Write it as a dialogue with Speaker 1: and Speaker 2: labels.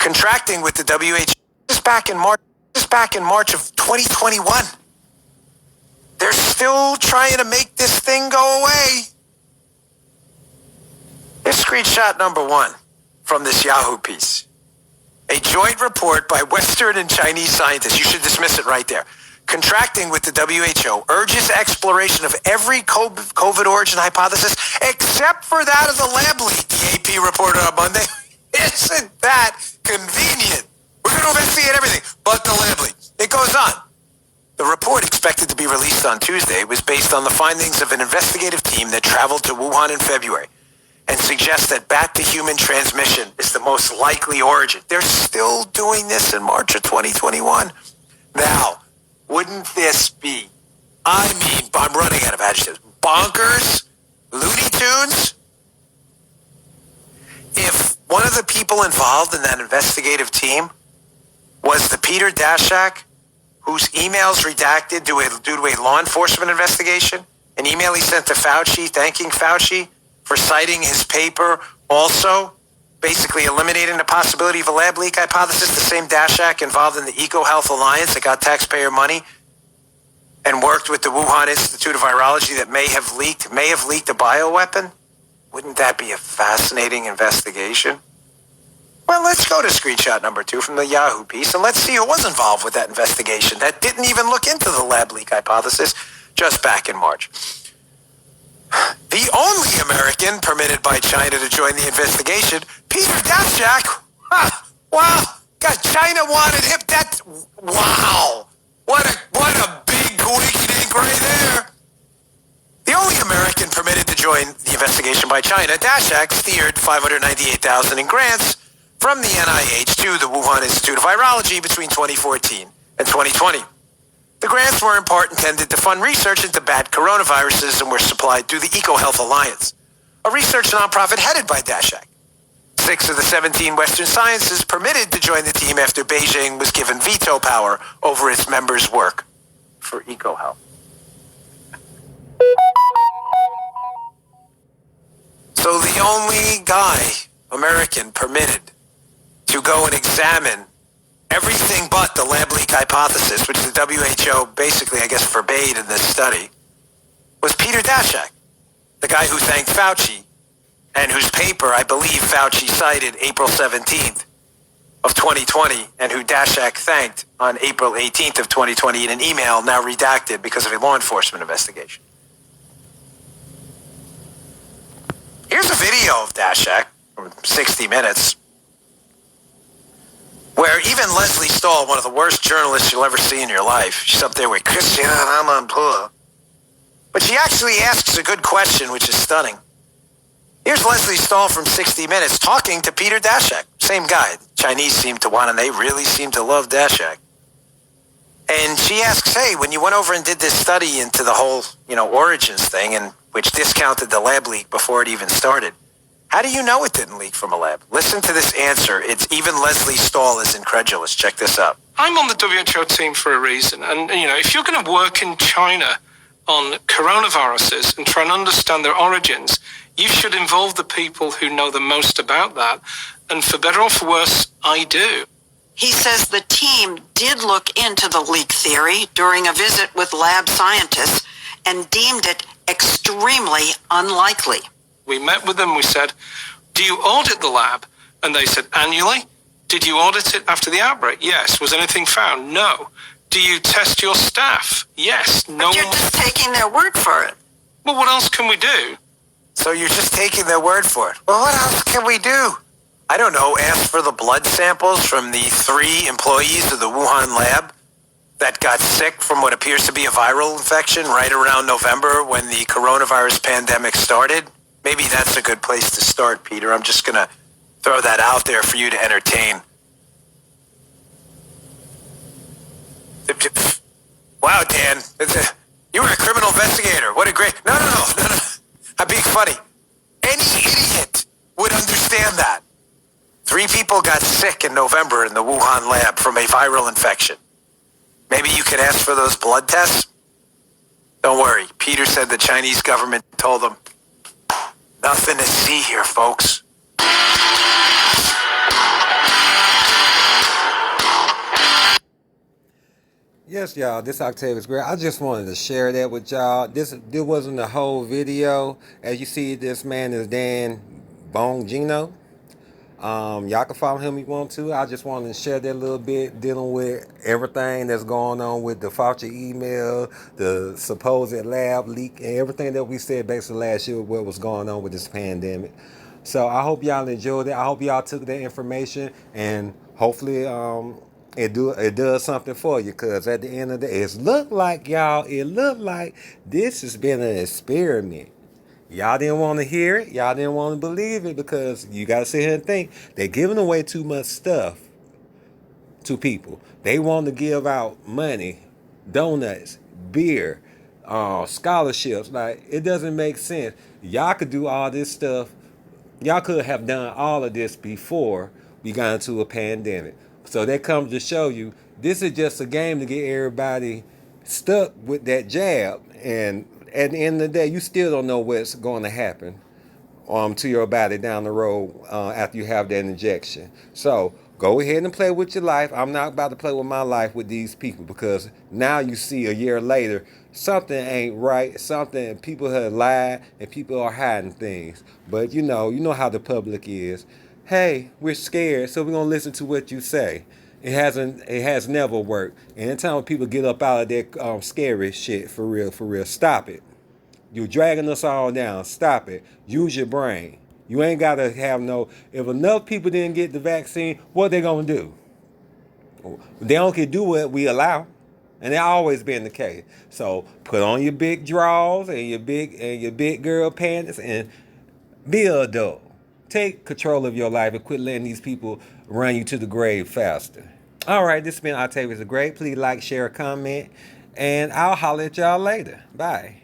Speaker 1: contracting with the WHO just back in March of 2021. They're still trying to make this thing go away. Here's screenshot number 1 from this Yahoo piece. A joint report by Western and Chinese scientists, you should dismiss it right there, contracting with the WHO urges exploration of every COVID origin hypothesis except for that of the lab leak, the AP reported on Monday. Isn't that convenient? We're going to investigate everything but the lab leak. It goes on. The report, expected to be released on Tuesday, was based on the findings of an investigative team that traveled to Wuhan in February and suggests that bat-to-human transmission is the most likely origin. They're still doing this in March of 2021. Now, wouldn't this be, I'm running out of adjectives, bonkers, Looney Tunes? If one of the people involved in that investigative team was the Peter Daszak, whose emails redacted due to a law enforcement investigation, an email he sent to Fauci thanking Fauci for citing his paper, also basically eliminating the possibility of a lab leak hypothesis, the same Daszak involved in the EcoHealth Alliance that got taxpayer money and worked with the Wuhan Institute of Virology that may have leaked a bioweapon? Wouldn't that be a fascinating investigation? Well, let's go to screenshot number 2 from the Yahoo piece, and let's see who was involved with that investigation that didn't even look into the lab leak hypothesis just back in March. The only American permitted by China to join the investigation, Peter Daszak. Wow, God, China wanted him. Wow. What a big wink right there. The only American permitted to join the investigation by China, Daszak steered $598,000 in grants from the NIH to the Wuhan Institute of Virology between 2014 and 2020. The grants were in part intended to fund research into bat coronaviruses and were supplied through the EcoHealth Alliance, a research nonprofit headed by Daszak. 6 of the 17 Western scientists permitted to join the team after Beijing was given veto power over its members' work for EcoHealth. So the only guy, American, permitted to go and examine everything but the lab leak hypothesis, which the WHO basically, I guess, forbade in this study, was Peter Daszak, the guy who thanked Fauci and whose paper, I believe, Fauci cited April 17th of 2020 and who Daszak thanked on April 18th of 2020 in an email now redacted because of a law enforcement investigation. Here's a video of Daszak from 60 Minutes, where even Leslie Stahl, one of the worst journalists you'll ever see in your life, she's up there with Christian Amanpour. But she actually asks a good question, which is stunning. Here's Leslie Stahl from 60 Minutes talking to Peter Daszak. Same guy. The Chinese seem to want, and they really seem to love Daszak. And she asks, hey, when you went over and did this study into the whole, origins thing, and which discounted the lab leak before it even started, how do you know it didn't leak from a lab? Listen to this answer. It's even Leslie Stahl is incredulous. Check this out.
Speaker 2: I'm on the WHO team for a reason. And, if you're going to work in China on coronaviruses and try and understand their origins, you should involve the people who know the most about that. And for better or for worse, I do.
Speaker 3: He says the team did look into the leak theory during a visit with lab scientists and deemed it extremely unlikely.
Speaker 2: We met with them. We said, do you audit the lab? And they said, annually. Did you audit it after the outbreak? Yes. Was anything found? No. Do you test your staff? Yes. No.
Speaker 3: But you're just taking their word for it.
Speaker 2: Well, what else can we do?
Speaker 1: So you're just taking their word for it. Well, what else can we do? I don't know. Ask for the blood samples from the 3 employees of the Wuhan lab that got sick from what appears to be a viral infection right around November when the coronavirus pandemic started. Maybe that's a good place to start, Peter. I'm just going to throw that out there for you to entertain. Wow, Dan. You were a criminal investigator. What a great... No. I'm being funny. Any idiot would understand that. 3 people got sick in November in the Wuhan lab from a viral infection. Maybe you could ask for those blood tests? Don't worry. Peter said the Chinese government told them, nothing to see here, folks.
Speaker 4: Yes, y'all, this Octavius Gray. I just wanted to share that with y'all. This wasn't the whole video. As you see, this man is Dan.Bongino. Y'all can follow him if you want to. I just wanted to share that little bit dealing with everything that's going on with the Fauci email, the supposed lab leak, and everything that we said basically last year what was going on with this pandemic. So I hope y'all enjoyed it. I hope y'all took that information and hopefully it does something for you, because at the end of the day, it looked like this has been an experiment. Y'all didn't want to hear it. Y'all didn't want to believe it, because you got to sit here and think they're giving away too much stuff to people. They want to give out money, donuts, beer, scholarships. Like, it doesn't make sense. Y'all could do all this stuff. Y'all could have done all of this before we got into a pandemic. So that comes to show you this is just a game to get everybody stuck with that jab. And at the end of the day, you still don't know what's going to happen to your body down the road after you have that injection. So go ahead and play with your life. I'm not about to play with my life with these people, because now you see a year later something ain't right. Something, people have lied and people are hiding things. But you know how the public is. Hey, we're scared, so we're gonna listen to what you say. It has never worked. Anytime when people get up out of that scary shit, for real, stop it. You're dragging us all down. Stop it. Use your brain. You ain't got to have no... If enough people didn't get the vaccine, what they going to do? They only can do what we allow. And that's always been the case. So put on your big drawers and your big girl panties and be an adult. Take control of your life and quit letting these people run you to the grave faster. All right, this has been Octavius the Great. Please like, share, comment, and I'll holler at y'all later. Bye.